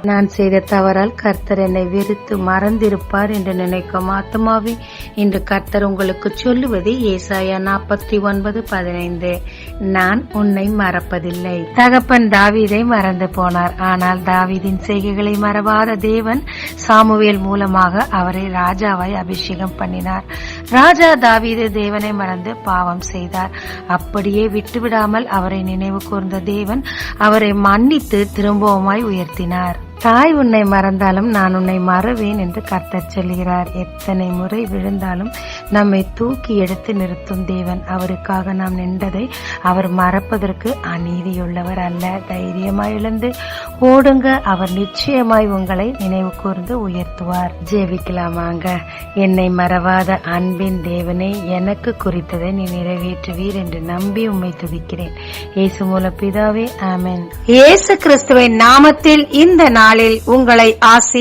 நான் செய்த தவறால் கர்த்தர் என்னை வெறுத்து மறந்திருப்பார் என்று நினைக்கும் ஆத்மாவே, இன்று கர்த்தர் உங்களுக்கு சொல்லுவது ஏசாயா 49:15. நான் உன்னை மறப்பதில்லை. தகப்பன் தாவீதை மறந்து போனார். ஆனால் தாவீதின் செய்கைகளை மறவாத தேவன் சாமுவேல் மூலமாக அவரை ராஜாவாய் அபிஷேகம் பண்ணினார். ராஜா தாவீது தேவனை மறந்து பாவம் செய்தார். அப்படியே விட்டுவிடாமல் அவரை நினைவு கூர்ந்த தேவன் அவரை மன்னித்து திரும்பவுமாய் உயர்த்தினார். தாய் உன்னை மறந்தாலும் நான் உன்னை மறவேன் என்று கர்த்தர் சொல்கிறார். எத்தனை முறை விழுந்தாலும் நம்மை தூக்கி எடுத்து நிறுத்தும் தேவன். அவருக்காக நாம் நின்றதை அவர் மறப்பதற்கு அநீதியுள்ளவர் அல்ல. தைரியமாய் எழுந்து ஓடுங்க. அவர் நிச்சயமாய் உங்களை நினைவு கூர்ந்து உயர்த்துவார். ஜெபிக்கலாமாங்க. என்னை மறவாத அன்பின் தேவனே, எனக்கு குறித்ததை நீ நிறைவேற்றுவீர் என்று நம்பி உம்மை துதிக்கிறேன். இயேசு மூல பிதாவே, ஆமென். இயேசு கிறிஸ்துவின் நாமத்தில் இந்த நாளில் உங்களை